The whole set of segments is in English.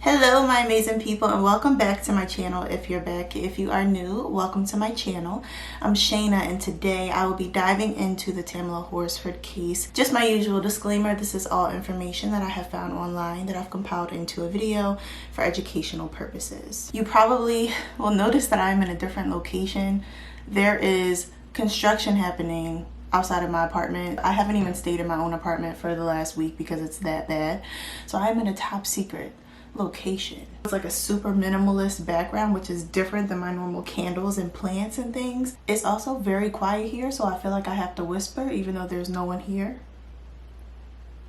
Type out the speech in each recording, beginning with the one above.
Hello my amazing people, and welcome back to my channel. If you're back, if you are new, welcome to my channel. I'm Shayna, and today I will be diving into the Tamla Horsford case. Just my usual disclaimer, this is all information that I have found online that I've compiled into a video for educational purposes. You probably will notice that I'm in a different location. There is construction happening outside of my apartment. I haven't even stayed in my own apartment for the last week because it's that bad. So I'm in a top secret location. It's like a super minimalist background, which is different than my normal candles and plants and things. It's also very quiet here, so I feel like I have to whisper even though there's no one here.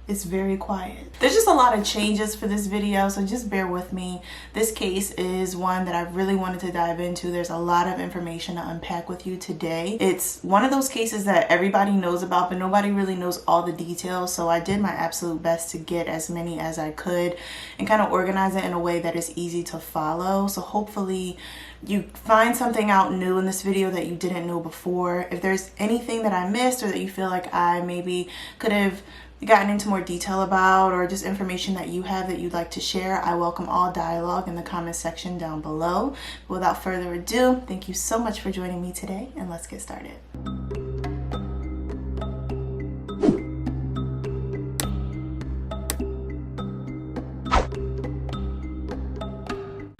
It's very quiet. There's just a lot of changes for this video, so just bear with me. This case is one that I really wanted to dive into. There's a lot of information to unpack with you today. It's one of those cases that everybody knows about, but nobody really knows all the details, so I did my absolute best to get as many as I could and kind of organize it in a way that is easy to follow. So hopefully you find something out new in this video that you didn't know before. If there's anything that I missed or that you feel like I maybe could have gotten into more detail about, or just information that you have that you'd like to share, I welcome all dialogue in the comment section down below. But without further ado, thank you so much for joining me today, and let's get started.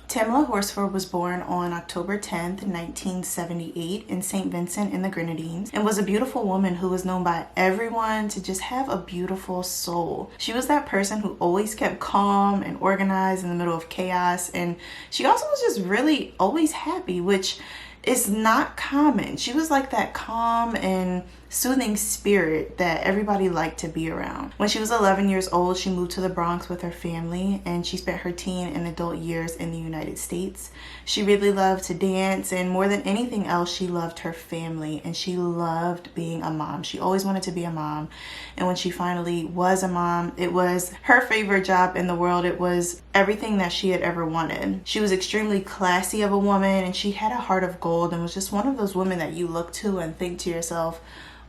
Tamla Horsford was born on October 10th, 1978 in St. Vincent in the Grenadines, and was a beautiful woman who was known by everyone to just have a beautiful soul. She was that person who always kept calm and organized in the middle of chaos, and she also was just really always happy, which is not common. She was like that calm and soothing spirit that everybody liked to be around. When she was 11 years old, she moved to the Bronx with her family, and she spent her teen and adult years in the United States. She really loved to dance, and more than anything else, she loved her family, and she loved being a mom. She always wanted to be a mom, and when she finally was a mom, it was her favorite job in the world. It was everything that she had ever wanted. She was extremely classy of a woman, and she had a heart of gold, and was just one of those women that you look to and think to yourself,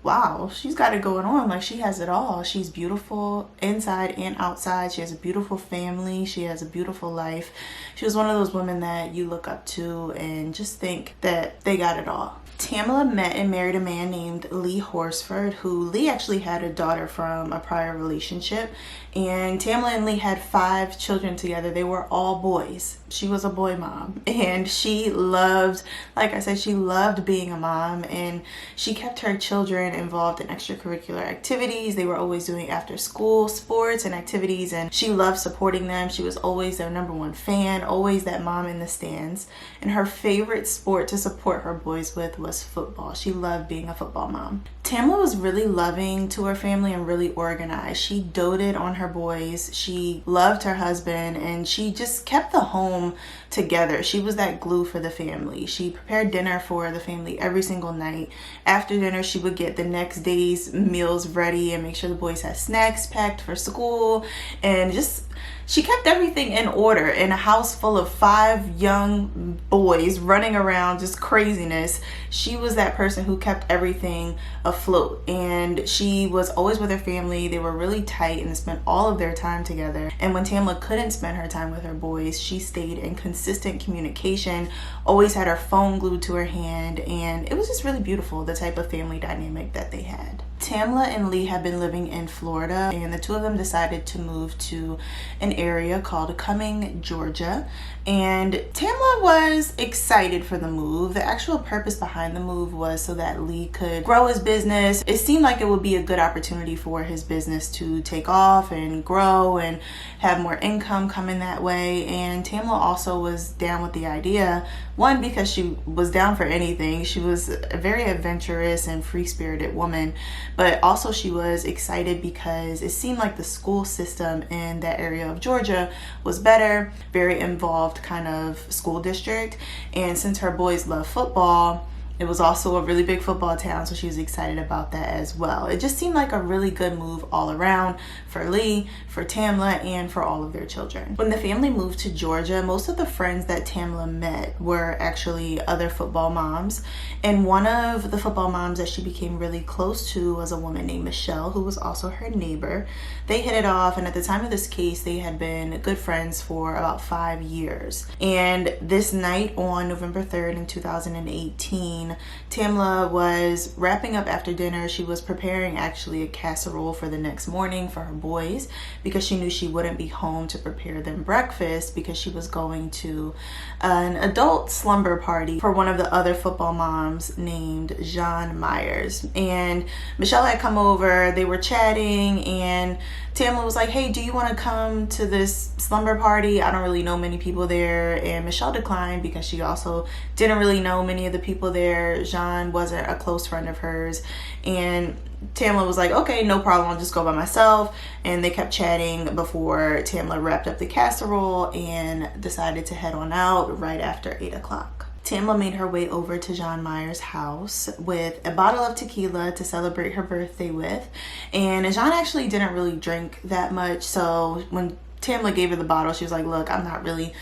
wow, she's got it going on. Like, she has it all. She's beautiful inside and outside. She has a beautiful family. She has a beautiful life. She was one of those women that you look up to and just think that they got it all. Tamla met and married a man named Lee Horsford, who Lee actually had a daughter from a prior relationship, and Tamla and Lee had 5 children together. They were all boys. She was a boy mom, and she loved, like I said, she loved being a mom, and she kept her children involved in extracurricular activities. They were always doing after school sports and activities, and she loved supporting them. She was always their #1 fan, always that mom in the stands, and her favorite sport to support her boys with was football. She loved being a football mom. Tamla was really loving to her family and really organized. She doted on her boys. She loved her husband, and she just kept the home together. She was that glue for the family. She prepared dinner for the family every single night. After dinner, she would get the next day's meals ready and make sure the boys had snacks packed for school, and just she kept everything in order in a house full of 5 young boys running around, just craziness. She was that person who kept everything afloat, and she was always with her family. They were really tight and spent all of their time together. And when Tamla couldn't spend her time with her boys, she stayed in consistent communication, always had her phone glued to her hand, and it was just really beautiful, the type of family dynamic that they had. Tamla and Lee had been living in Florida, and the two of them decided to move to an area called Cumming, Georgia. And Tamla was excited for the move. The actual purpose behind the move was so that Lee could grow his business. It seemed like it would be a good opportunity for his business to take off and grow and have more income coming that way. And Tamla also was down with the idea, one, because she was down for anything. She was a very adventurous and free-spirited woman, but also she was excited because it seemed like the school system in that area of Georgia was better, very involved kind of school district. And since her boys love football, It was also a really big football town, so she was excited about that as well. It just seemed like a really good move all around for Lee, for Tamla, and for all of their children. When the family moved to Georgia, most of the friends that Tamla met were actually other football moms. And one of the football moms that she became really close to was a woman named Michelle, who was also her neighbor. They hit it off, and at the time of this case, they had been good friends for about 5 years. And this night on November 3rd in 2018, Tamla was wrapping up after dinner. She was preparing actually a casserole for the next morning for her boys because she knew she wouldn't be home to prepare them breakfast because she was going to an adult slumber party for one of the other football moms named Jeanne Meyers. And Michelle had come over, they were chatting, and Tamla was like, hey, do you want to come to this slumber party? I don't really know many people there. And Michelle declined because she also didn't really know many of the people there. Jeanne wasn't a close friend of hers. And Tamla was like, okay, no problem, I'll just go by myself. And they kept chatting before Tamla wrapped up the casserole and decided to head on out right after 8 o'clock. Tamla made her way over to Jeanne Meyers' house with a bottle of tequila to celebrate her birthday with. And Jeanne actually didn't really drink that much, so when Tamla gave her the bottle, she was like, look, I'm not really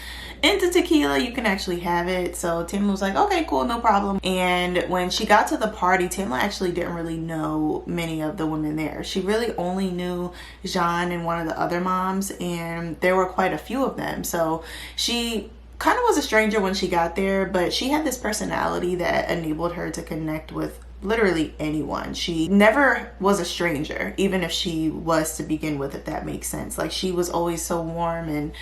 into tequila, you can actually have it. So Tamla was like, okay, cool, no problem. And when she got to the party, Tamla actually didn't really know many of the women there. She really only knew Jeanne and one of the other moms, and there were quite a few of them. So she kind of was a stranger when she got there, but she had this personality that enabled her to connect with literally anyone. She never was a stranger, even if she was to begin with, if that makes sense. Like, she was always so warm and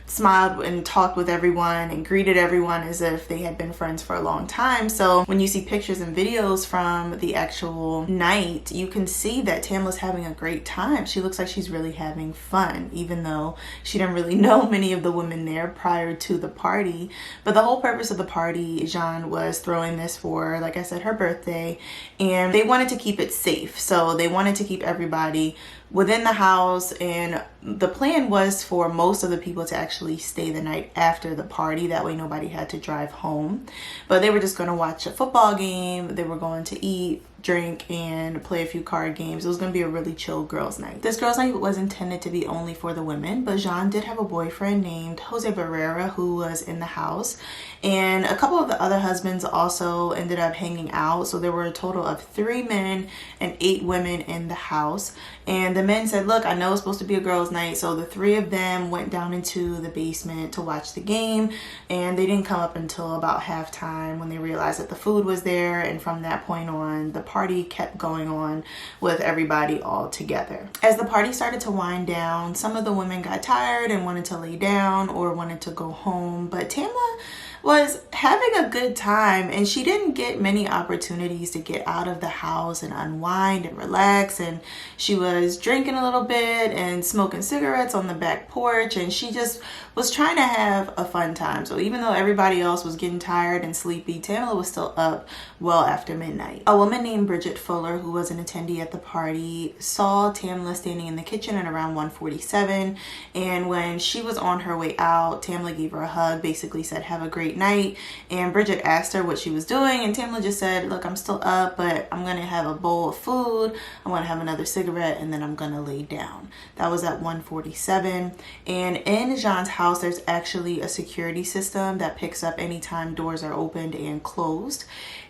smiled and talked with everyone and greeted everyone as if they had been friends for a long time. So when you see pictures and videos from the actual night, you can see that Tamla's having a great time. She looks like she's really having fun, even though she didn't really know many of the women there prior to the party. But the whole purpose of the party, Jeanne was throwing this for, like I said, her birthday, and they wanted to keep it safe. So they wanted to keep everybody within the house, and the plan was for most of the people to actually stay the night after the party. That way nobody had to drive home. But they were just going to watch a football game. They were going to eat, drink, and play a few card games. It was going to be a really chill girls' night. This girls' night was intended to be only for the women, but Jeanne did have a boyfriend named Jose Barrera who was in the house, and a couple of the other husbands also ended up hanging out. So there were a total of 3 men and 8 women in the house. And the men said, look, I know it's supposed to be a girls' night. So the 3 of them went down into the basement to watch the game, and they didn't come up until about halftime when they realized that the food was there. And from that point on, the party kept going on with everybody all together. As the party started to wind down, some of the women got tired and wanted to lay down or wanted to go home, but Tamla was having a good time, and she didn't get many opportunities to get out of the house and unwind and relax. And she was drinking a little bit and smoking cigarettes on the back porch, and she just was trying to have a fun time. So even though everybody else was getting tired and sleepy, Tamla was still up well after midnight. A woman named Bridget Fuller, who was an attendee at the party, saw Tamla standing in the kitchen at around 1:47, and when she was on her way out, Tamla gave her a hug, basically said, have a great night. And Bridget asked her what she was doing, and Tamla just said, look, I'm still up, but I'm gonna have a bowl of food, I'm gonna have another cigarette, and then I'm gonna lay down. That was at 1:47. And in Jeanne's house, there's actually a security system that picks up anytime doors are opened and closed.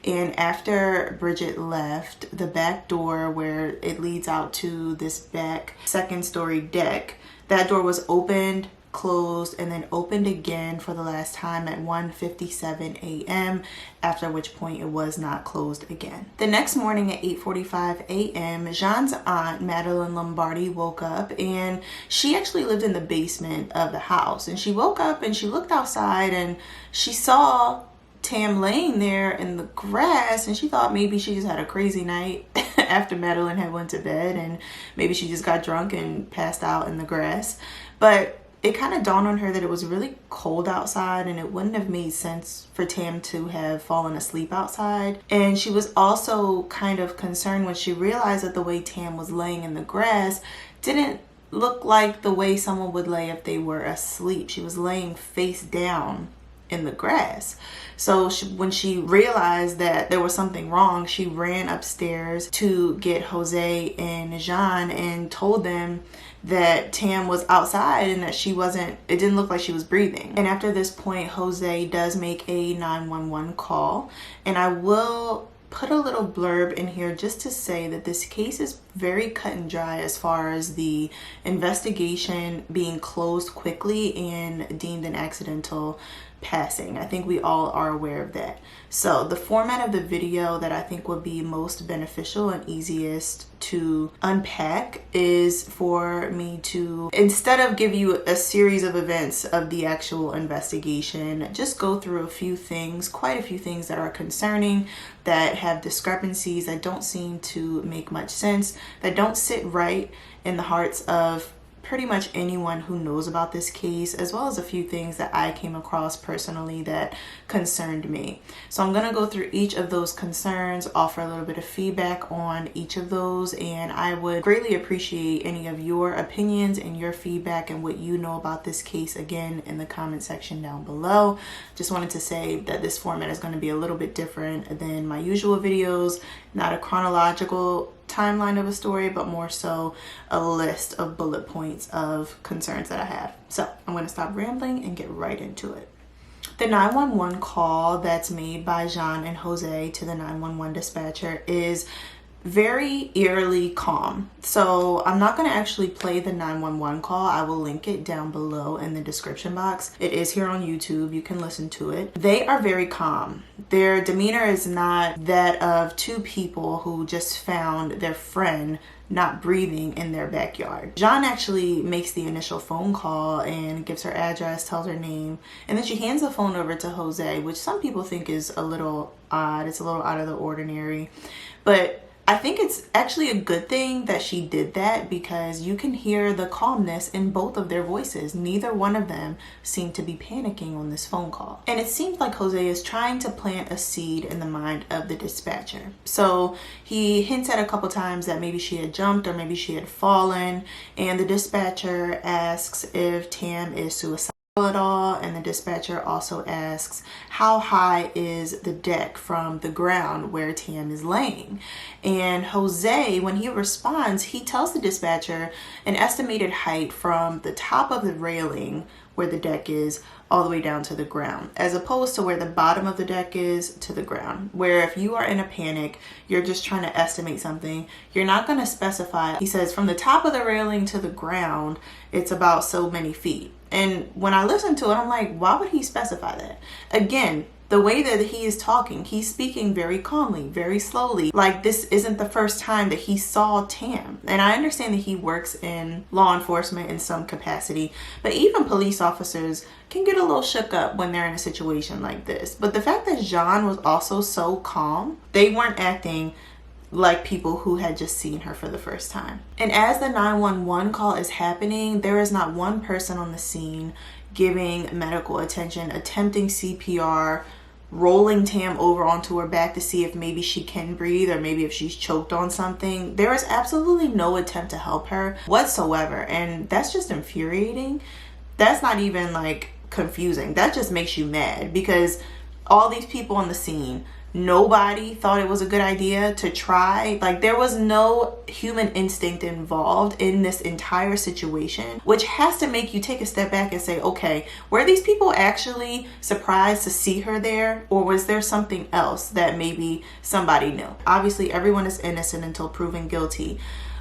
And after Bridget left, the back door where it leads out to this back 2nd story deck, that door was opened, closed, and then opened again for the last time at 1:57 a.m., after which point it was not closed again. The next morning at 8:45 a.m., Jeanne's aunt, Madeline Lombardi, woke up, and she actually lived in the basement of the house. And she woke up and she looked outside and she saw Tam laying there in the grass, and she thought maybe she just had a crazy night after Madeline had went to bed, and maybe she just got drunk and passed out in the grass. But it kind of dawned on her that it was really cold outside, and it wouldn't have made sense for Tam to have fallen asleep outside. And she was also kind of concerned when she realized that the way Tam was laying in the grass didn't look like the way someone would lay if they were asleep. She was laying face down in the grass. So when she realized that there was something wrong, she ran upstairs to get Jose and Jeanne and told them that Tam was outside and that it didn't look like she was breathing. And after this point, Jose does make a 911 call. And I will put a little blurb in here just to say that this case is very cut and dry as far as the investigation being closed quickly and deemed an accidental passing. I think we all are aware of that. So the format of the video that I think would be most beneficial and easiest to unpack is for me to, instead of give you a series of events of the actual investigation, just go through a few things, quite a few things that are concerning, that have discrepancies, that don't seem to make much sense, that don't sit right in the hearts of pretty much anyone who knows about this case, as well as a few things that I came across personally that concerned me. So I'm going to go through each of those concerns, offer a little bit of feedback on each of those, and I would greatly appreciate any of your opinions and your feedback and what you know about this case, again, in the comment section down below. Just wanted to say that this format is going to be a little bit different than my usual videos, not a chronological timeline of a story, but more so a list of bullet points of concerns that I have. So I'm going to stop rambling and get right into it. The 911 call that's made by Jeanne and Jose to the 911 dispatcher is very eerily calm. So I'm not going to actually play the 911 call. I will link it down below in the description box. It is here on YouTube. You can listen to it. They are very calm. Their demeanor is not that of two people who just found their friend not breathing in their backyard. Jeanne actually makes the initial phone call and gives her address, tells her name, and then she hands the phone over to Jose, which some people think is a little odd. It's a little out of the ordinary, but I think it's actually a good thing that she did that, because you can hear the calmness in both of their voices. Neither one of them seemed to be panicking on this phone call. And it seems like Jose is trying to plant a seed in the mind of the dispatcher. So he hints at a couple times that maybe she had jumped or maybe she had fallen, and the dispatcher asks if Tam is suicidal at all, and the dispatcher also asks how high is the deck from the ground where Tam is laying. And Jose, when he responds, he tells the dispatcher an estimated height from the top of the railing where the deck is all the way down to the ground, as opposed to where the bottom of the deck is to the ground, where if you are in a panic, you're just trying to estimate something, you're not going to specify. He says from the top of the railing to the ground, it's about so many feet. And when I listen to it, I'm like, why would he specify that? Again, the way that he is talking, he's speaking very calmly, very slowly. Like this isn't the first time that he saw Tam. And I understand that he works in law enforcement in some capacity, but even police officers can get a little shook up when they're in a situation like this. But the fact that Jeanne was also so calm, they weren't acting like people who had just seen her for the first time. And as the 911 call is happening, there is not one person on the scene giving medical attention, attempting CPR, rolling Tam over onto her back to see if maybe she can breathe or maybe if she's choked on something. There is absolutely no attempt to help her whatsoever, and that's just infuriating. That's not even like confusing. That just makes you mad, because all these people on the scene, nobody thought it was a good idea to try. Like there was no human instinct involved in this entire situation, which has to make you take a step back and say, okay, were these people actually surprised to see her there, or was there something else that maybe somebody knew? Obviously everyone is innocent until proven guilty,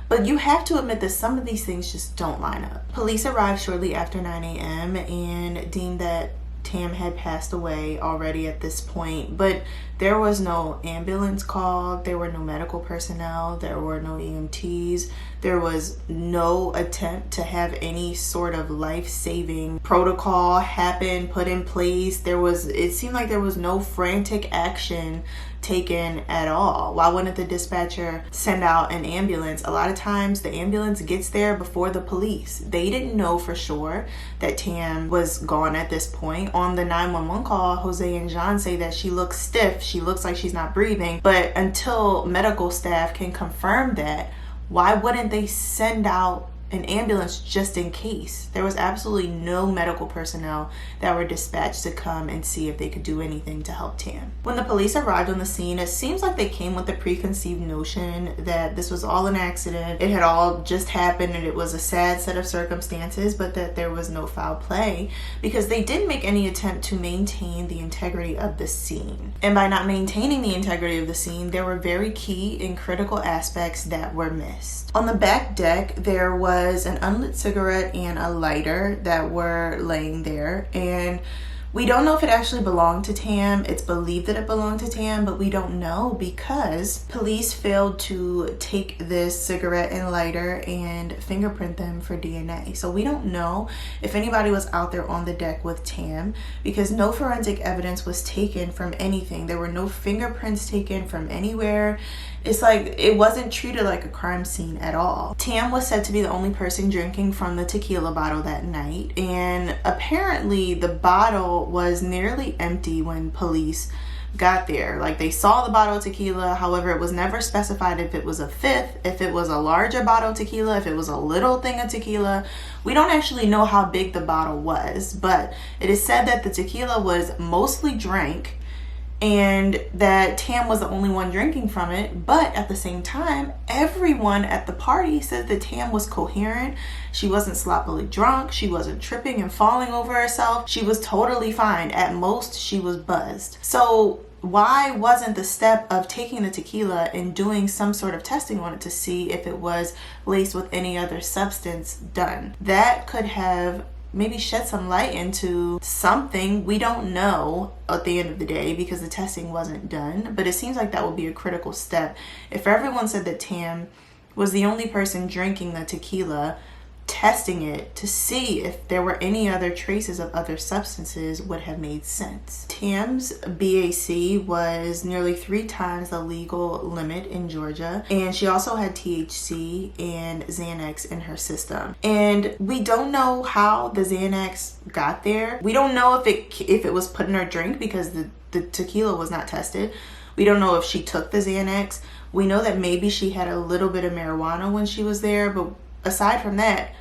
but you have to admit that some of these things just don't line up. Police arrived shortly after 9 a.m. and deemed that Tam had passed away already at this point, but there was no ambulance called, there were no medical personnel, there were no EMTs, there was no attempt to have any sort of life-saving protocol happen, put in place. It seemed like there was no frantic action taken at all. Why wouldn't the dispatcher send out an ambulance? A lot of times the ambulance gets there before the police. They didn't know for sure that Tam was gone at this point. On the 911 call, Jose and Jeanne say that she looks stiff, she looks like she's not breathing, but until medical staff can confirm that, why wouldn't they send out an ambulance just in case. There was absolutely no medical personnel that were dispatched to come and see if they could do anything to help Tam. When the police arrived on the scene, it seems like they came with the preconceived notion that this was all an accident, it had all just happened and it was a sad set of circumstances, but that there was no foul play, because they didn't make any attempt to maintain the integrity of the scene. And by not maintaining the integrity of the scene, there were very key and critical aspects that were missed. On the back deck, there was an unlit cigarette and a lighter that were laying there, and we don't know if it actually belonged to Tam. It's believed that it belonged to Tam, but we don't know because police failed to take this cigarette and lighter and fingerprint them for DNA. So we don't know if anybody was out there on the deck with Tam, because no forensic evidence was taken from anything. There were no fingerprints taken from anywhere. It's like it wasn't treated like a crime scene at all. Tam was said to be the only person drinking from the tequila bottle that night, and apparently the bottle was nearly empty when police got there. Like, they saw the bottle of tequila, however it was never specified if it was a fifth, if it was a larger bottle of tequila, if it was a little thing of tequila. We don't actually know how big the bottle was, but it is said that the tequila was mostly drank and that Tam was the only one drinking from it. But at the same time, everyone at the party said that Tam was coherent. She wasn't sloppily drunk. She wasn't tripping and falling over herself. She was totally fine. At most, she was buzzed. So why wasn't the step of taking the tequila and doing some sort of testing on it to see if it was laced with any other substance done? That could have maybe shed some light into something. We don't know at the end of the day because the testing wasn't done, but it seems like that would be a critical step. If everyone said that Tam was the only person drinking the tequila, testing it to see if there were any other traces of other substances would have made sense. Tam's BAC was nearly 3 times the legal limit in Georgia, and she also had THC and Xanax in her system. And we don't know how the Xanax got there. We don't know if it was put in her drink because the tequila was not tested. We don't know if she took the Xanax. We know that maybe she had a little bit of marijuana when she was there, but aside from that,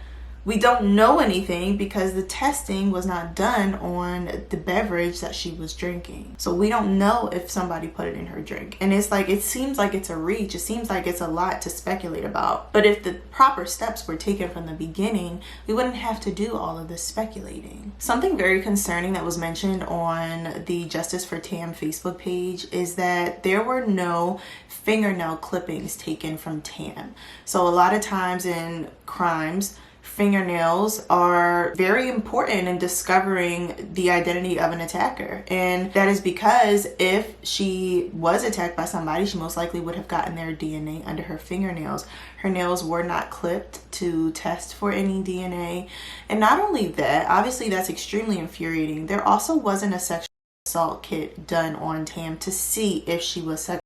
we don't know anything because the testing was not done on the beverage that she was drinking. So we don't know if somebody put it in her drink. And it's like, it seems like it's a reach. It seems like it's a lot to speculate about. But if the proper steps were taken from the beginning, we wouldn't have to do all of this speculating. Something very concerning that was mentioned on the Justice for Tam Facebook page is that there were no fingernail clippings taken from Tam. So a lot of times in crimes, fingernails are very important in discovering the identity of an attacker. And that is because if she was attacked by somebody, she most likely would have gotten their DNA under her fingernails. Her nails were not clipped to test for any DNA. And not only that, obviously that's extremely infuriating. There also wasn't a sexual assault kit done on Tam to see if she was sexually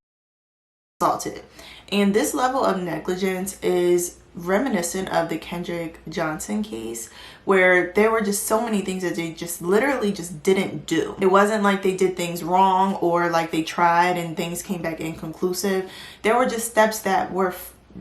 assaulted. And this level of negligence is reminiscent of the Kendrick Johnson case, where there were just so many things that they just literally just didn't do. It wasn't like they did things wrong or like they tried and things came back inconclusive. There were just steps that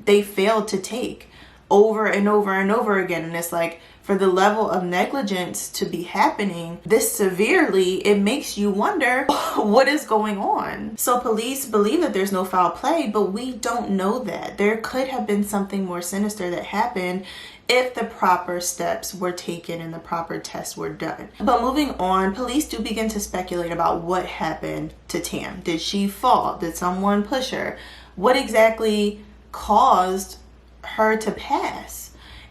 they failed to take over and over and over again. And it's like, for the level of negligence to be happening this severely, it makes you wonder what is going on. So police believe that there's no foul play, but we don't know that. There could have been something more sinister that happened if the proper steps were taken and the proper tests were done. But moving on, police do begin to speculate about what happened to Tam. Did she fall? Did someone push her? What exactly caused her to pass?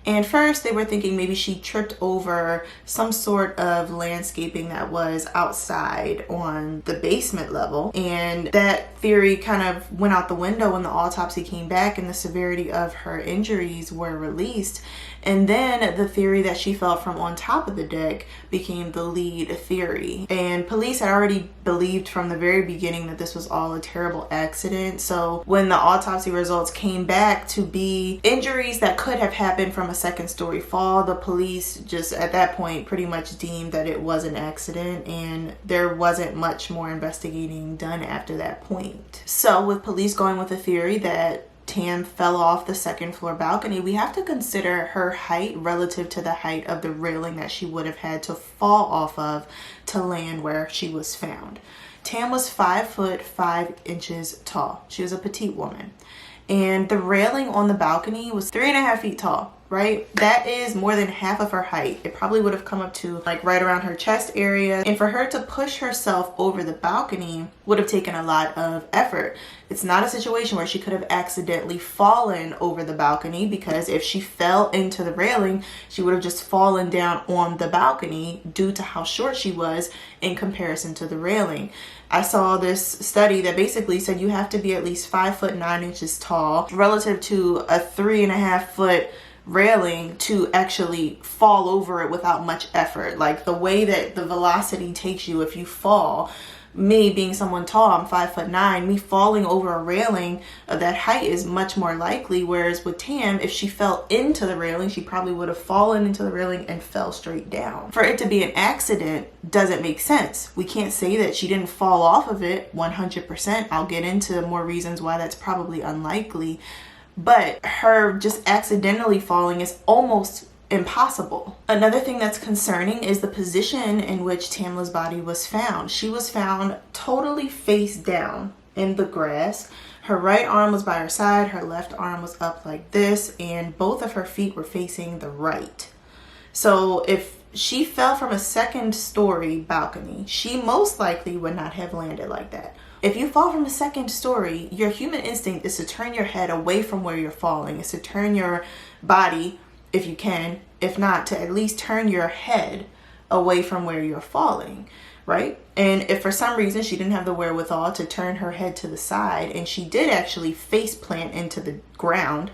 And first they were thinking maybe she tripped over some sort of landscaping that was outside on the basement level. And that theory kind of went out the window when the autopsy came back and the severity of her injuries were released. And then the theory that she fell from on top of the deck became the lead theory. And police had already believed from the very beginning that this was all a terrible accident. So when the autopsy results came back to be injuries that could have happened from a second story fall, the police just at that point pretty much deemed that it was an accident, and there wasn't much more investigating done after that point. So with police going with the theory that Tam fell off the second floor balcony, we have to consider her height relative to the height of the railing that she would have had to fall off of to land where she was found. Tam was 5 foot 5 inches tall. She was a petite woman. And the railing on the balcony was 3.5 feet tall, right? That is more than half of her height. It probably would have come up to like right around her chest area. And for her to push herself over the balcony would have taken a lot of effort. It's not a situation where she could have accidentally fallen over the balcony, because if she fell into the railing, she would have just fallen down on the balcony due to how short she was in comparison to the railing. I saw this study that basically said you have to be at least 5 foot 9 inches tall relative to a 3.5 foot railing to actually fall over it without much effort. Like the way that the velocity takes you if you fall, me being someone tall, I'm 5 foot 9, me falling over a railing of that height is much more likely. Whereas with Tam, if she fell into the railing, she probably would have fallen into the railing and fell straight down. For it to be an accident doesn't make sense. We can't say that she didn't fall off of it 100%. I'll get into more reasons why that's probably unlikely. But her just accidentally falling is almost impossible. Another thing that's concerning is the position in which Tamla's body was found. She was found totally face down in the grass. Her right arm was by her side, her left arm was up like this, and both of her feet were facing the right. So if she fell from a second-story balcony, she most likely would not have landed like that. If you fall from a second story, your human instinct is to turn your head away from where you're falling. It's to turn your body, if you can, if not, to at least turn your head away from where you're falling, right? And if for some reason she didn't have the wherewithal to turn her head to the side, and she did actually face plant into the ground,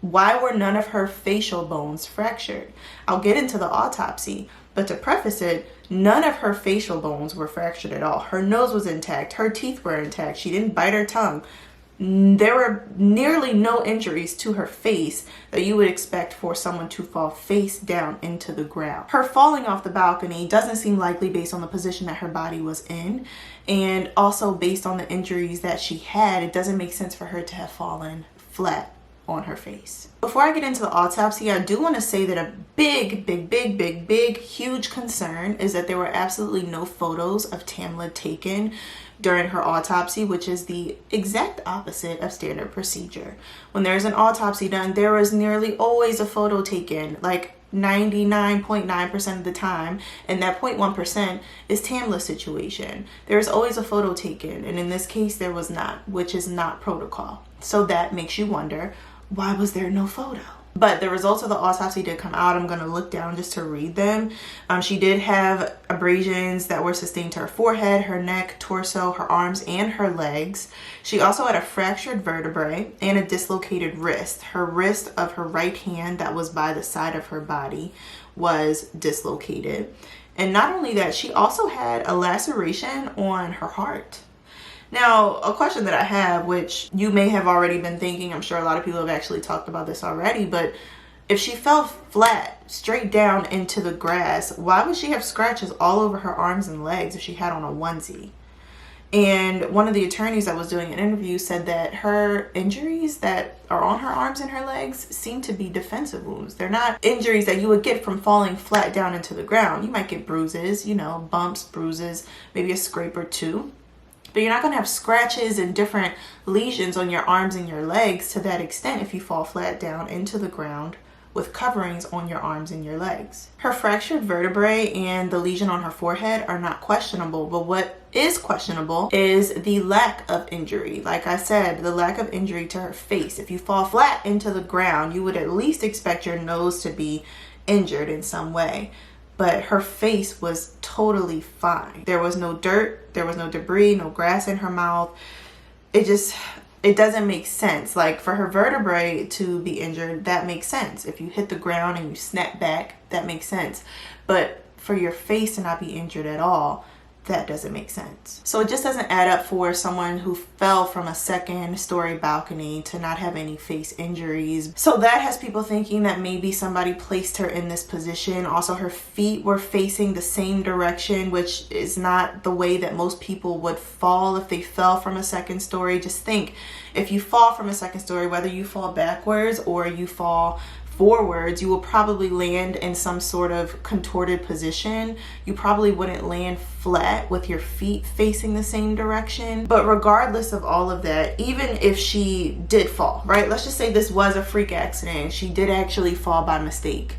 why were none of her facial bones fractured? I'll get into the autopsy, but to preface it, none of her facial bones were fractured at all. Her nose was intact. Her teeth were intact. She didn't bite her tongue. There were nearly no injuries to her face that you would expect for someone to fall face down into the ground. Her falling off the balcony doesn't seem likely based on the position that her body was in, and also based on the injuries that she had. It doesn't make sense for her to have fallen flat on her face. Before I get into the autopsy, I do want to say that a big, huge concern is that there were absolutely no photos of Tamla taken during her autopsy, which is the exact opposite of standard procedure. When there's an autopsy done, there is nearly always a photo taken, like 99.9% of the time, and that 0.1% is Tamla's situation. There's always a photo taken, and in this case there was not, which is not protocol. So that makes you wonder, why was there no photo? But the results of the autopsy did come out. I'm going to look down just to read them. She did have abrasions that were sustained to her forehead, her neck, torso, her arms, and her legs. She also had a fractured vertebrae and a dislocated wrist. Her wrist of her right hand that was by the side of her body was dislocated. And not only that, she also had a laceration on her heart. Now, a question that I have, which you may have already been thinking, I'm sure a lot of people have actually talked about this already, but if she fell flat, straight down into the grass, why would she have scratches all over her arms and legs if she had on a onesie? And one of the attorneys that was doing an interview said that her injuries that are on her arms and her legs seem to be defensive wounds. They're not injuries that you would get from falling flat down into the ground. You might get bruises, bumps, bruises, maybe a scrape or two. But you're not going to have scratches and different lesions on your arms and your legs to that extent if you fall flat down into the ground with coverings on your arms and your legs. Her fractured vertebrae and the lesion on her forehead are not questionable, but what is questionable is the lack of injury. Like I said, the lack of injury to her face. If you fall flat into the ground, you would at least expect your nose to be injured in some way. But her face was totally fine. There was no dirt, there was no debris, no grass in her mouth. It doesn't make sense. Like for her vertebrae to be injured, that makes sense. If you hit the ground and you snap back, that makes sense. But for your face to not be injured at all, that doesn't make sense. So it just doesn't add up for someone who fell from a second story balcony to not have any face injuries. So that has people thinking that maybe somebody placed her in this position. Also, her feet were facing the same direction, which is not the way that most people would fall if they fell from a second story. Just think, if you fall from a second story, whether you fall backwards or you fall forwards, you will probably land in some sort of contorted position. You probably wouldn't land flat with your feet facing the same direction. But regardless of all of that, even if she did fall, right? Let's just say this was a freak accident. She did actually fall by mistake.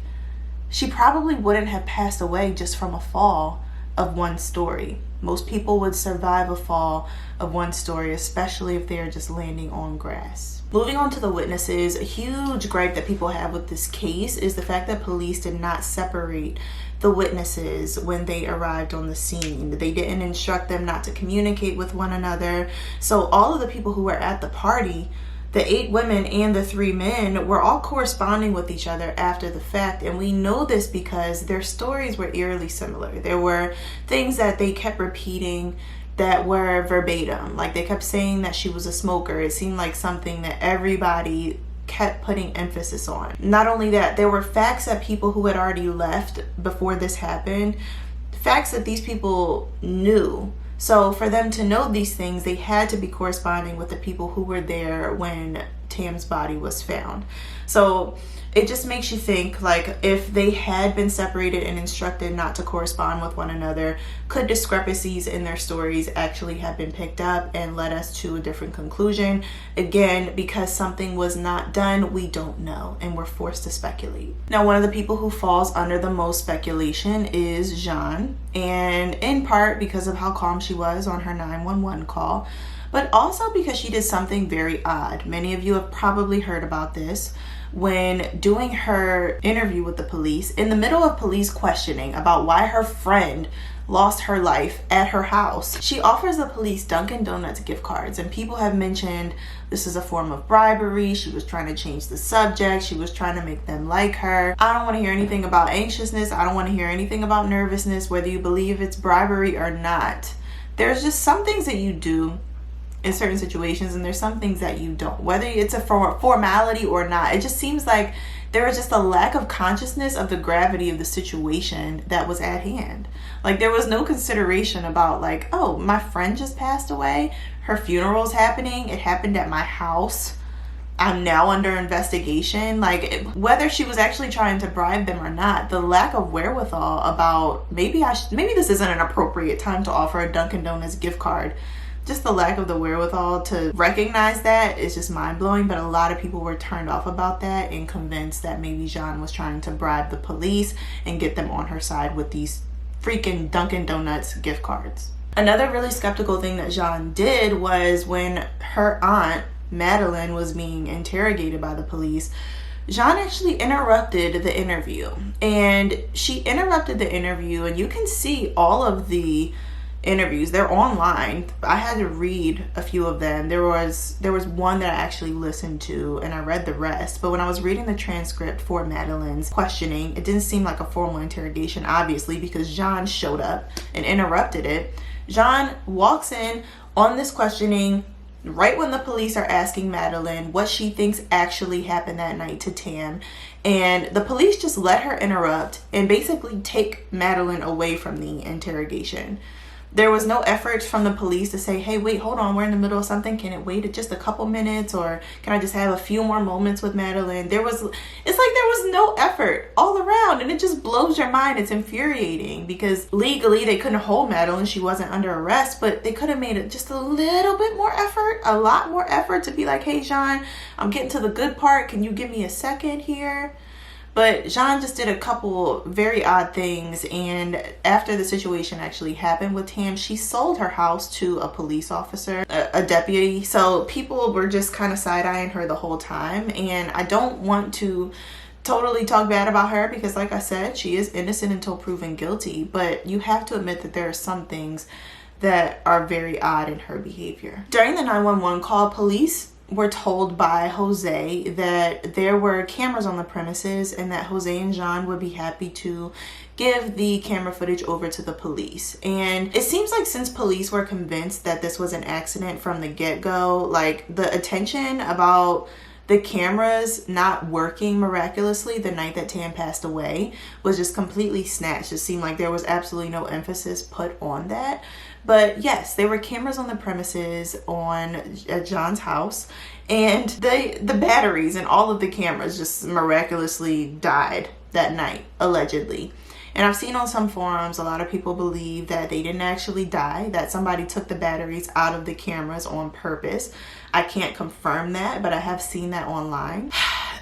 She probably wouldn't have passed away just from a fall of one story. Most people would survive a fall of one story, especially if they are just landing on grass. Moving on to the witnesses, a huge gripe that people have with this case is the fact that police did not separate the witnesses when they arrived on the scene. They didn't instruct them not to communicate with one another. So all of the people who were at the party, the 8 women and the 3 men, were all corresponding with each other after the fact. And we know this because their stories were eerily similar. There were things that they kept repeating that were verbatim. Like, they kept saying that she was a smoker. It seemed like something that everybody kept putting emphasis on. Not only that, there were facts that people who had already left before this happened, facts that these people knew. So for them to know these things, they had to be corresponding with the people who were there when Tam's body was found. So it just makes you think, like, if they had been separated and instructed not to correspond with one another, could discrepancies in their stories actually have been picked up and led us to a different conclusion? Again, because something was not done, we don't know, and we're forced to speculate. Now, one of the people who falls under the most speculation is Jeanne, and in part because of how calm she was on her 911 call, but also because she did something very odd. Many of you have probably heard about this. When doing her interview with the police, in the middle of police questioning about why her friend lost her life at her house, she offers the police Dunkin' Donuts gift cards, and people have mentioned this is a form of bribery. She was trying to change the subject. She was trying to make them like her. I don't want to hear anything about anxiousness. I don't want to hear anything about nervousness, whether you believe it's bribery or not. There's just some things that you do in certain situations, and there's some things that you don't, whether it's a formality or not. It just seems like there was just a lack of consciousness of the gravity of the situation that was at hand. Like, there was no consideration about, like, oh, my friend just passed away, her funeral's happening, it happened at my house, I'm now under investigation. Like, whether she was actually trying to bribe them or not, the lack of wherewithal about maybe this isn't an appropriate time to offer a Dunkin' Donuts gift card. Just the lack of the wherewithal to recognize that is just mind-blowing. But a lot of people were turned off about that and convinced that maybe Jeanne was trying to bribe the police and get them on her side with these freaking Dunkin' Donuts gift cards. Another really skeptical thing that Jeanne did was when her aunt, Madeline, was being interrogated by the police, Jeanne actually interrupted the interview. And she interrupted the interview, and you can see all of the interviews. They're online. I had to read a few of them. There was one that I actually listened to, and I read the rest. But when I was reading the transcript for Madeline's questioning, it didn't seem like a formal interrogation, obviously, because Jeanne showed up and interrupted it. Jeanne walks in on this questioning right when the police are asking Madeline what she thinks actually happened that night to Tam. And the police just let her interrupt and basically take Madeline away from the interrogation. There was no effort from the police to say, hey, wait, hold on, we're in the middle of something. Can it wait just a couple minutes? Or can I just have a few more moments with Madeline? It's like there was no effort all around, and it just blows your mind. It's infuriating because legally they couldn't hold Madeline. She wasn't under arrest, but they could have made it just a little bit more effort, a lot more effort to be like, hey, Jeanne, I'm getting to the good part. Can you give me a second here? But Jeanne just did a couple very odd things, and after the situation actually happened with Tam, she sold her house to a police officer, a deputy. So people were just kind of side-eyeing her the whole time, and I don't want to totally talk bad about her because, like I said, she is innocent until proven guilty, but you have to admit that there are some things that are very odd in her behavior. During the 911 call, police were told by Jose that there were cameras on the premises and that Jose and Jeanne would be happy to give the camera footage over to the police. And it seems like since police were convinced that this was an accident from the get-go, like the attention about the cameras not working miraculously the night that Tam passed away was just completely snatched. It seemed like there was absolutely no emphasis put on that. But yes, there were cameras on the premises at Jeanne's house, and the batteries and all of the cameras just miraculously died that night, allegedly. And I've seen on some forums, a lot of people believe that they didn't actually die, that somebody took the batteries out of the cameras on purpose. I can't confirm that, but I have seen that online.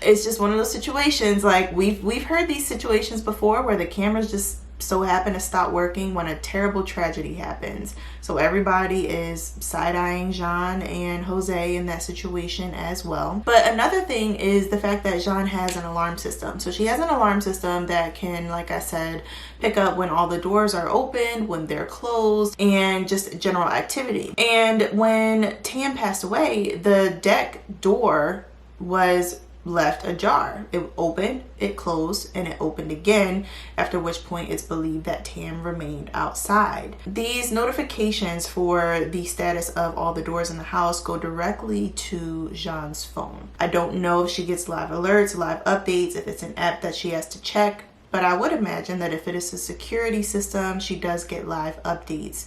It's just one of those situations, like we've heard these situations before where the cameras just so happen to stop working when a terrible tragedy happens. So everybody is side-eyeing Jeanne and Jose in that situation as well. But another thing is the fact that Jeanne has an alarm system. So she has an alarm system that can, like I said, pick up when all the doors are open, when they're closed, and just general activity. And when Tam passed away, the deck door was left ajar. It opened, it closed, and it opened again, after which point it's believed that Tam remained outside. These notifications for the status of all the doors in the house go directly to Jeanne's phone. I don't know if she gets live alerts, live updates, if it's an app that she has to check, but I would imagine that if it is a security system, she does get live updates.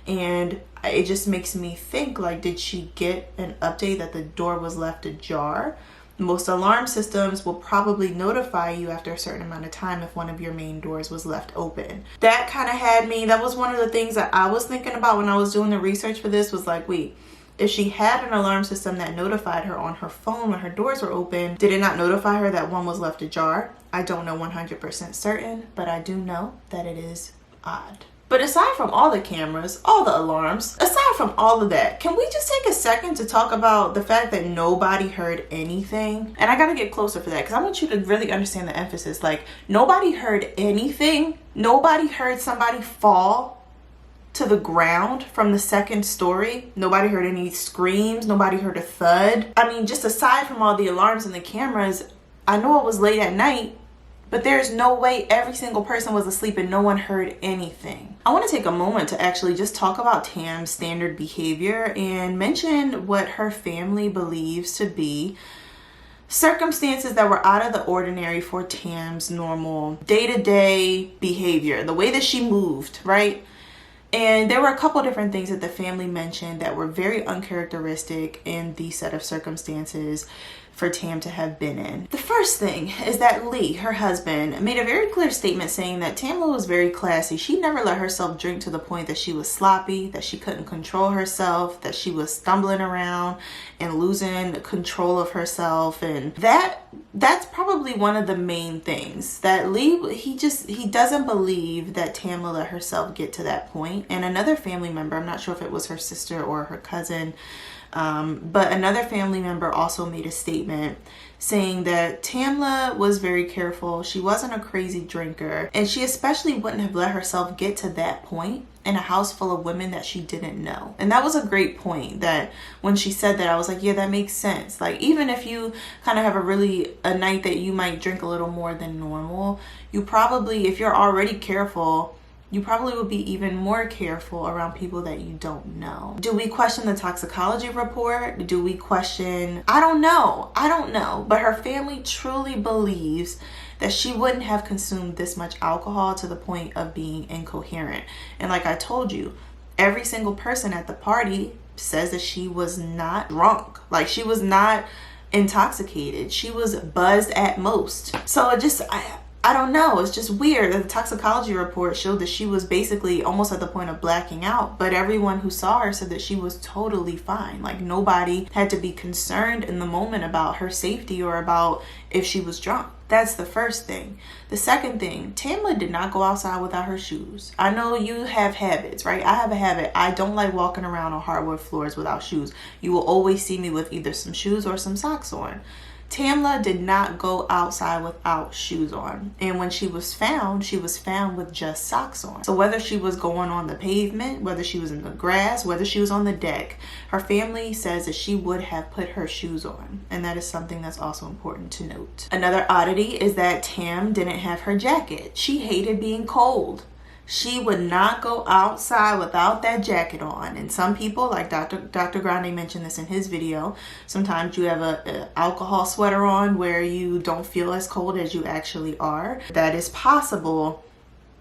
And it just makes me think, like, did she get an update that the door was left ajar? Most alarm systems will probably notify you after a certain amount of time if one of your main doors was left open. That kind of had me, that was one of the things that I was thinking about when I was doing the research for this, was like, wait, if she had an alarm system that notified her on her phone when her doors were open, did it not notify her that one was left ajar? I don't know 100% certain, but I do know that it is odd. But aside from all the cameras, all the alarms, aside from all of that, can we just take a second to talk about the fact that nobody heard anything? And I gotta get closer for that because I want you to really understand the emphasis. Like, nobody heard anything. Nobody heard somebody fall to the ground from the second story. Nobody heard any screams. Nobody heard a thud. I mean, just aside from all the alarms and the cameras, I know it was late at night, but there's no way every single person was asleep and no one heard anything. I want to take a moment to actually just talk about Tam's standard behavior and mention what her family believes to be circumstances that were out of the ordinary for Tam's normal day-to-day behavior, the way that she moved, right? And there were a couple different things that the family mentioned that were very uncharacteristic in the set of circumstances for Tam to have been in. The first thing is that Lee, her husband, made a very clear statement saying that Tamla was very classy. She never let herself drink to the point that she was sloppy, that she couldn't control herself, that she was stumbling around and losing control of herself. And that's probably one of the main things that Lee, he doesn't believe that Tamla let herself get to that point. And another family member, I'm not sure if it was her sister or her cousin, but another family member also made a statement saying that Tamla was very careful. She wasn't a crazy drinker, and she especially wouldn't have let herself get to that point in a house full of women that she didn't know. And that was a great point, that when she said that, I was like, yeah, that makes sense. Like, even if you kind of have a night that you might drink a little more than normal, you probably, if you're already careful, you probably would be even more careful around people that you don't know. Do we question the toxicology report? Do we question? I don't know. But her family truly believes that she wouldn't have consumed this much alcohol to the point of being incoherent. And like I told you, every single person at the party says that she was not drunk. Like, she was not intoxicated. She was buzzed at most. So I don't know. It's just weird. The toxicology report showed that she was basically almost at the point of blacking out, but everyone who saw her said that she was totally fine. Like, nobody had to be concerned in the moment about her safety or about if she was drunk. That's the first thing. The second thing, Tamla did not go outside without her shoes. I know you have habits, right? I have a habit. I don't like walking around on hardwood floors without shoes. You will always see me with either some shoes or some socks on. Tamla did not go outside without shoes on. And when she was found with just socks on. So whether she was going on the pavement, whether she was in the grass, whether she was on the deck, her family says that she would have put her shoes on. And that is something that's also important to note. Another oddity is that Tam didn't have her jacket. She hated being cold. She would not go outside without that jacket on. And some people, like Dr. Grande mentioned this in his video, sometimes you have a alcohol sweater on where you don't feel as cold as you actually are. That is possible.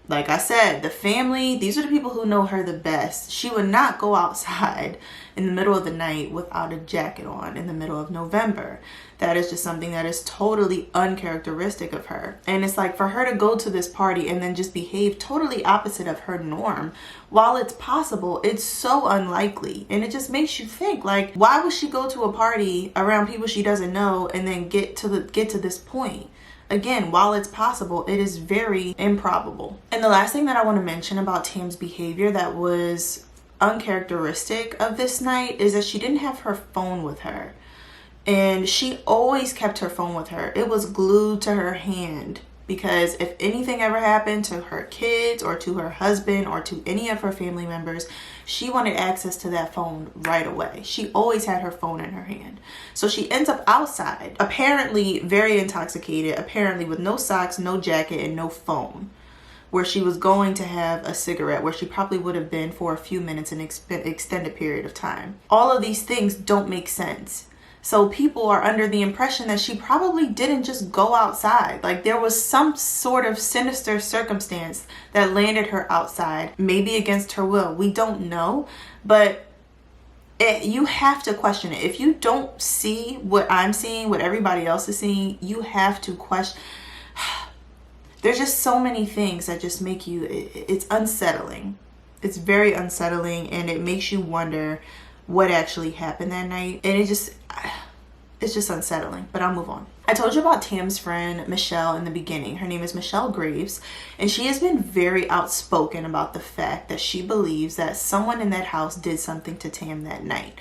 Like I said, the family, these are the people who know her the best. She would not go outside in the middle of the night without a jacket on in the middle of November. That is just something that is totally uncharacteristic of her. And it's like, for her to go to this party and then just behave totally opposite of her norm, while it's possible, it's so unlikely. And it just makes you think, like, why would she go to a party around people she doesn't know and then get to this point? Again, while it's possible, it is very improbable. And the last thing that I want to mention about Tam's behavior that was uncharacteristic of this night is that she didn't have her phone with her. And she always kept her phone with her. It was glued to her hand, because if anything ever happened to her kids or to her husband or to any of her family members, she wanted access to that phone right away. She always had her phone in her hand. So she ends up outside, apparently very intoxicated, apparently with no socks, no jacket, and no phone, where she was going to have a cigarette, where she probably would have been for a few minutes, an extended period of time. All of these things don't make sense. So people are under the impression that she probably didn't just go outside. Like, there was some sort of sinister circumstance that landed her outside, maybe against her will. We don't know, but you have to question it. If you don't see what I'm seeing, what everybody else is seeing, you have to question. There's just so many things that just make you, it's unsettling. It's very unsettling, and it makes you wonder what actually happened that night. And it's just unsettling, but I'll move on. I told you about Tam's friend Michelle in the beginning. Her name is Michelle Graves, and she has been very outspoken about the fact that she believes that someone in that house did something to Tam that night.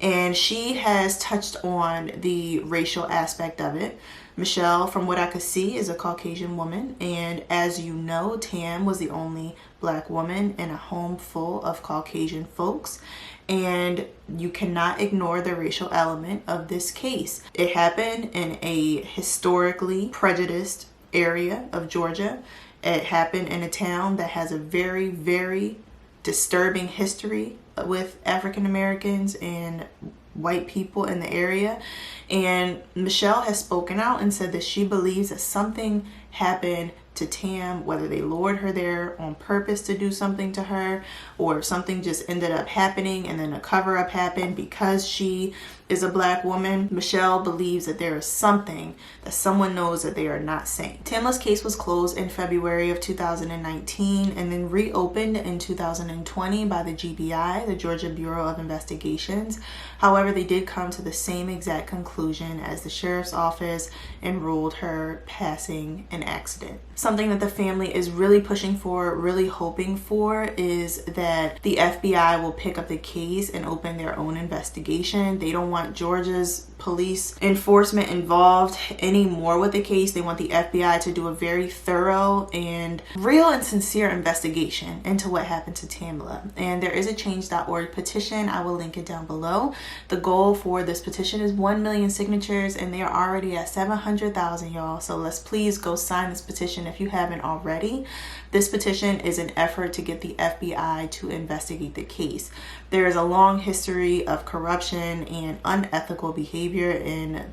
And she has touched on the racial aspect of it. Michelle, from what I could see, is a Caucasian woman, and as you know, Tam was the only Black woman in a home full of Caucasian folks, and you cannot ignore the racial element of this case. It happened in a historically prejudiced area of Georgia. It happened in a town that has a very, very disturbing history with African Americans and white people in the area. And Michelle has spoken out and said that she believes that something happened to Tam, whether they lured her there on purpose to do something to her, or if something just ended up happening and then a cover-up happened because she is a Black woman. Michelle believes that there is something that someone knows that they are not saying. Tamla's case was closed in February of 2019 and then reopened in 2020 by the GBI, the Georgia Bureau of Investigations. However, they did come to the same exact conclusion as the sheriff's office and ruled her passing an accident. Something that the family is really pushing for, really hoping for, is that the FBI will pick up the case and open their own investigation. They don't want Georgia's police enforcement involved anymore with the case. They want the FBI to do a very thorough and real and sincere investigation into what happened to Tamla. And there is a change.org petition. I will link it down below. The goal for this petition is 1 million signatures, and they are already at 700,000, y'all. So let's please go sign this petition if you haven't already. This petition is an effort to get the FBI to investigate the case. There is a long history of corruption and unethical behavior in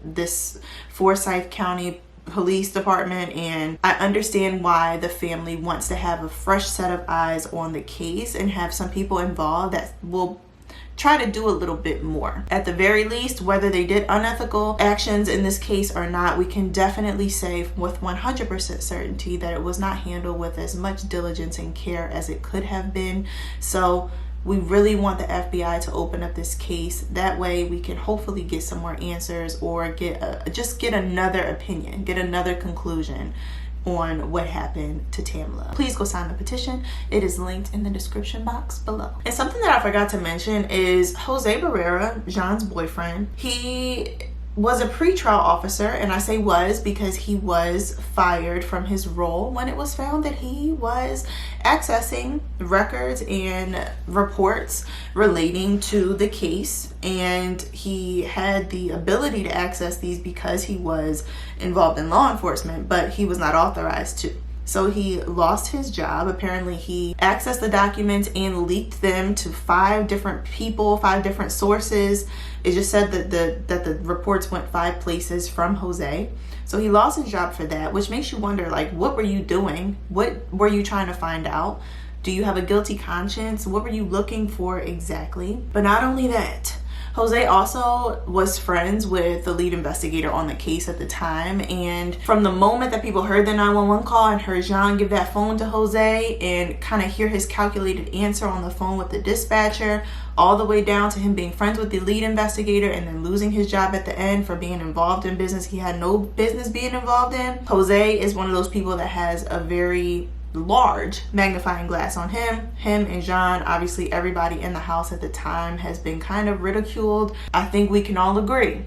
this Forsyth County Police Department, and I understand why the family wants to have a fresh set of eyes on the case and have some people involved that will try to do a little bit more. At the very least, whether they did unethical actions in this case or not, we can definitely say with 100% certainty that it was not handled with as much diligence and care as it could have been. So we really want the FBI to open up this case. That way we can hopefully get some more answers, or get another opinion, get another conclusion on what happened to Tamla. Please go sign the petition. It is linked in the description box below. And something that I forgot to mention is Jose Barrera, Jeanne's boyfriend. He was a pretrial officer, and I say was because he was fired from his role when it was found that he was accessing records and reports relating to the case, and he had the ability to access these because he was involved in law enforcement, but he was not authorized to. So he lost his job. Apparently he accessed the documents and leaked them to 5 different people, 5 different sources. It just said that the reports went 5 places from Jose. So he lost his job for that, which makes you wonder, like, what were you doing? What were you trying to find out? Do you have a guilty conscience? What were you looking for exactly? But not only that, Jose also was friends with the lead investigator on the case at the time, and from the moment that people heard the 911 call and heard Jeanne give that phone to Jose and kind of hear his calculated answer on the phone with the dispatcher, all the way down to him being friends with the lead investigator and then losing his job at the end for being involved in business he had no business being involved in, Jose is one of those people that has a very large magnifying glass on him and Jeanne. Obviously everybody in the house at the time has been kind of ridiculed. I think we can all agree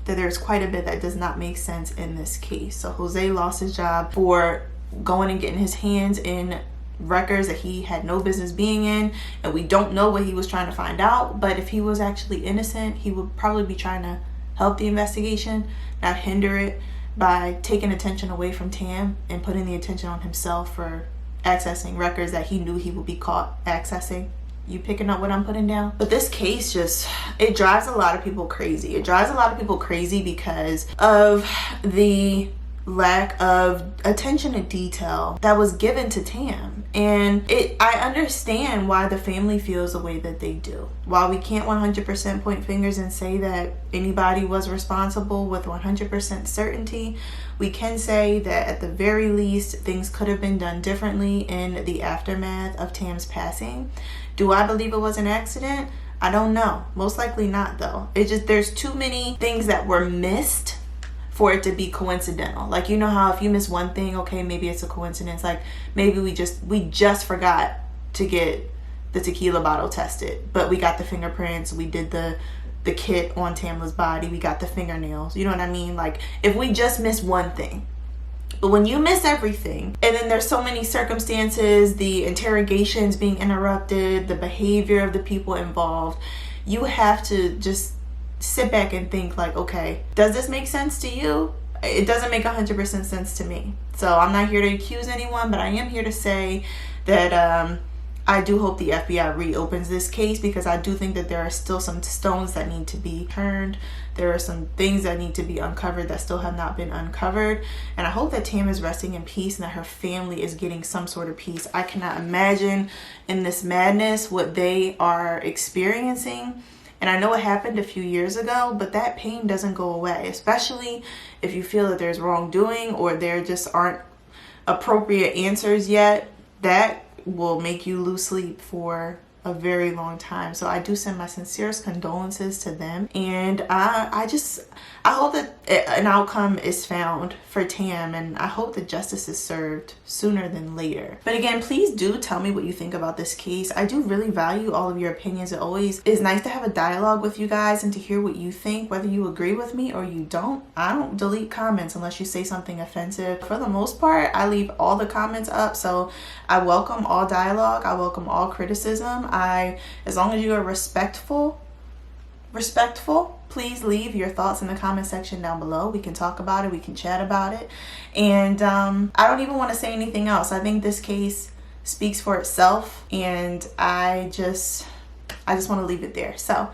that there's quite a bit that does not make sense in this case. So Jose lost his job for going and getting his hands in records that he had no business being in, and we don't know what he was trying to find out. But if he was actually innocent, he would probably be trying to help the investigation, not hinder it, by taking attention away from Tam and putting the attention on himself for accessing records that he knew he would be caught accessing. You picking up what I'm putting down? But this case just, it drives a lot of people crazy. It drives a lot of people crazy because of the lack of attention to detail that was given to Tam. And I understand why the family feels the way that they do. While we can't 100% point fingers and say that anybody was responsible with 100% certainty, we can say that at the very least things could have been done differently in the aftermath of Tam's passing. Do I believe it was an accident? I don't know. Most likely not, though. There's too many things that were missed for it to be coincidental. Like, you know how if you miss one thing, okay, maybe it's a coincidence. Like, maybe we just forgot to get the tequila bottle tested, but we got the fingerprints, we did the kit on Tamla's body, we got the fingernails. You know what I mean? Like, if we just miss one thing. But when you miss everything, and then there's so many circumstances, the interrogations being interrupted, the behavior of the people involved, you have to just sit back and think, like, okay, does this make sense to you? It doesn't make 100% sense to me. So I'm not here to accuse anyone, but I am here to say that I do hope the FBI reopens this case, because I do think that there are still some stones that need to be turned. There are some things that need to be uncovered that still have not been uncovered. And I hope that Tam is resting in peace and that her family is getting some sort of peace. I cannot imagine in this madness what they are experiencing. And I know it happened a few years ago, but that pain doesn't go away, especially if you feel that there's wrongdoing or there just aren't appropriate answers yet. That will make you lose sleep for a very long time. So I do send my sincerest condolences to them, and I hope that an outcome is found for Tam, and I hope that justice is served sooner than later. But again, please do tell me what you think about this case. I do really value all of your opinions. It always is nice to have a dialogue with you guys and to hear what you think, whether you agree with me or you don't. I don't delete comments unless you say something offensive. For the most part, I leave all the comments up, so I welcome all dialogue. I welcome all criticism. As long as you are respectful, please leave your thoughts in the comment section down below. We can talk about it, we can chat about it, and I don't even want to say anything else. I think this case speaks for itself, and I just want to leave it there. So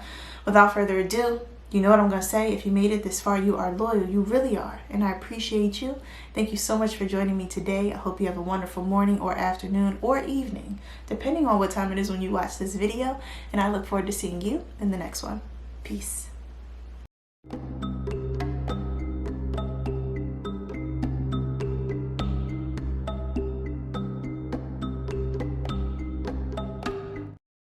without further ado, you know what I'm going to say. If you made it this far, you are loyal. You really are, and I appreciate you. Thank you so much for joining me today. I hope you have a wonderful morning or afternoon or evening, depending on what time it is when you watch this video, and I look forward to seeing you in the next one. Peace.